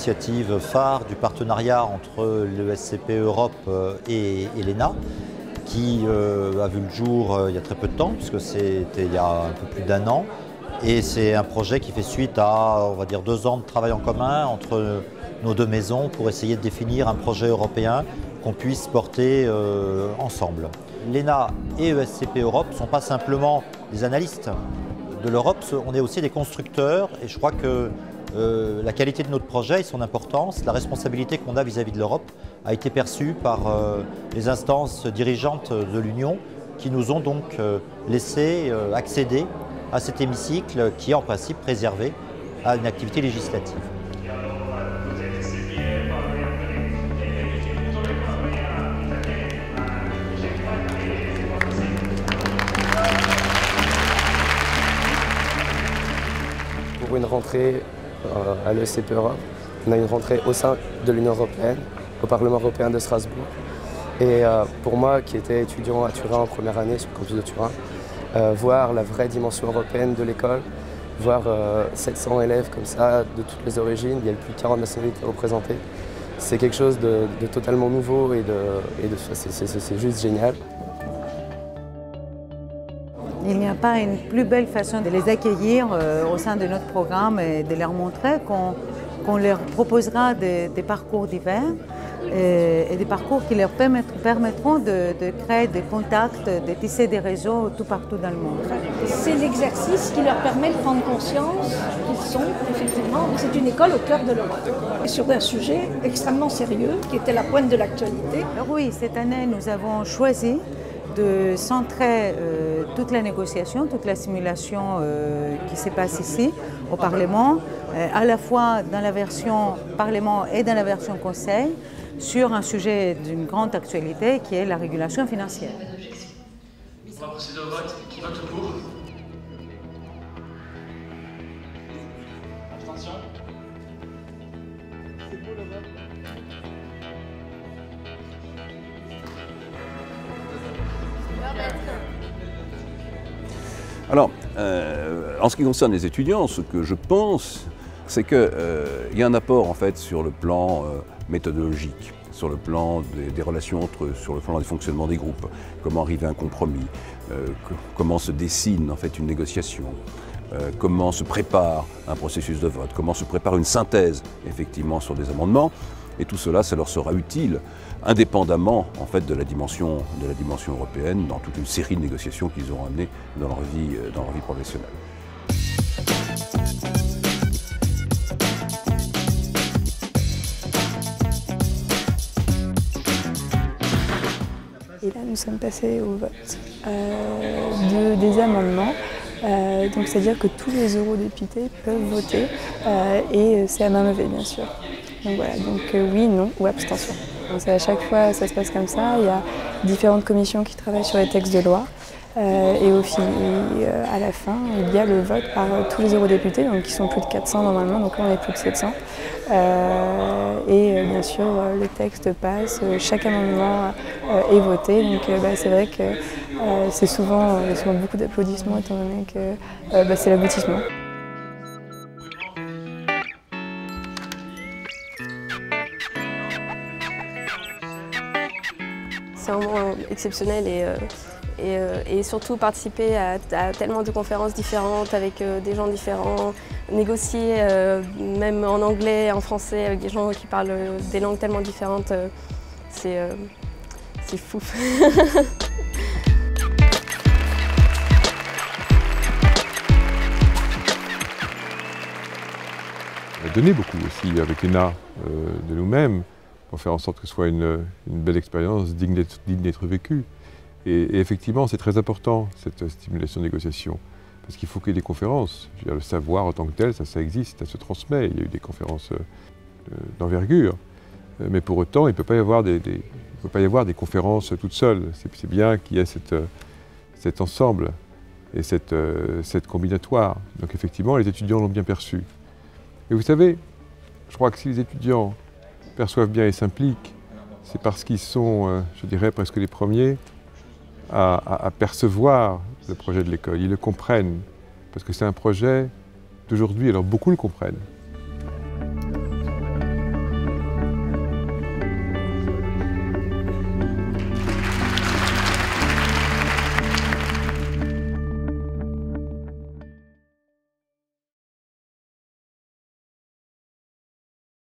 l'initiative phare du partenariat entre l'ESCP Europe et l'ENA, qui a vu le jour il y a très peu de temps, puisque c'était il y a un peu plus d'1 an. Et c'est un projet qui fait suite à, on va dire, 2 ans de travail en commun entre nos deux maisons pour essayer de définir un projet européen qu'on puisse porter ensemble. L'ENA et ESCP Europe ne sont pas simplement des analystes de l'Europe, on est aussi des constructeurs et je crois que la qualité de notre projet et son importance, la responsabilité qu'on a vis-à-vis de l'Europe a été perçue par les instances dirigeantes de l'Union qui nous ont donc laissé accéder à cet hémicycle qui est en principe réservé à une activité législative. Pour une rentrée à l'ESCP Europe, on a une rentrée au sein de l'Union européenne, au Parlement européen de Strasbourg. Et pour moi, qui étais étudiant à Turin en première année sur le campus de Turin, voir la vraie dimension européenne de l'école, voir 700 élèves comme ça, de toutes les origines, il y a plus de 40 nationalités représentées. C'est quelque chose de totalement nouveau et c'est juste génial. Il n'y a pas une plus belle façon de les accueillir au sein de notre programme et de leur montrer qu'on leur proposera des parcours divers et des parcours qui leur permettront de créer des contacts, de tisser des réseaux tout partout dans le monde. C'est l'exercice qui leur permet de prendre conscience qu'ils sont effectivement, c'est une école au cœur de l'Europe. Et sur un sujet extrêmement sérieux qui était la pointe de l'actualité. Alors oui, cette année nous avons choisi de centrer toute la négociation, toute la simulation qui se passe ici au Parlement, à la fois dans la version Parlement et dans la version Conseil, sur un sujet d'une grande actualité qui est la régulation financière. On va procéder au vote. Qui vote pour? Abstention? C'est pour le vote. Alors, en ce qui concerne les étudiants, ce que je pense, c'est qu'il y a un apport en fait sur le plan méthodologique, sur le plan des relations sur le plan du fonctionnement des groupes, comment arriver à un compromis, comment se dessine en fait une négociation, comment se prépare un processus de vote, comment se prépare une synthèse effectivement sur des amendements. Et tout cela, ça leur sera utile, indépendamment en fait de la dimension européenne, dans toute une série de négociations qu'ils auront amenées dans leur vie professionnelle. Et là, nous sommes passés au vote des amendements. Donc, c'est-à-dire que tous les eurodéputés peuvent voter et c'est à main levée, bien sûr. Donc voilà, donc oui, non ou abstention. Donc à chaque fois, ça se passe comme ça. Il y a différentes commissions qui travaillent sur les textes de loi. Et à la fin, il y a le vote par tous les eurodéputés, donc qui sont plus de 400 normalement, donc là on est plus de 700. Et bien sûr, le texte passe, chaque amendement est voté. Donc c'est vrai que c'est souvent, il y a souvent beaucoup d'applaudissements étant donné que c'est l'aboutissement. C'est un moment exceptionnel et surtout participer à tellement de conférences différentes avec des gens différents, négocier même en anglais, en français avec des gens qui parlent des langues tellement différentes, c'est fou. On a donné beaucoup aussi avec l'ENA de nous-mêmes pour faire en sorte que ce soit une belle expérience digne d'être vécue. Et effectivement, c'est très important, cette stimulation de négociation, parce qu'il faut qu'il y ait des conférences. Je veux dire, le savoir en tant que tel, ça existe, ça se transmet. Il y a eu des conférences d'envergure, mais pour autant, il ne peut pas y avoir des conférences toutes seules. C'est bien qu'il y ait cet ensemble et cette combinatoire. Donc effectivement, les étudiants l'ont bien perçu. Et vous savez, je crois que si les étudiants perçoivent bien et s'impliquent, c'est parce qu'ils sont, je dirais, presque les premiers à percevoir le projet de l'école. Ils le comprennent, parce que c'est un projet d'aujourd'hui, alors beaucoup le comprennent.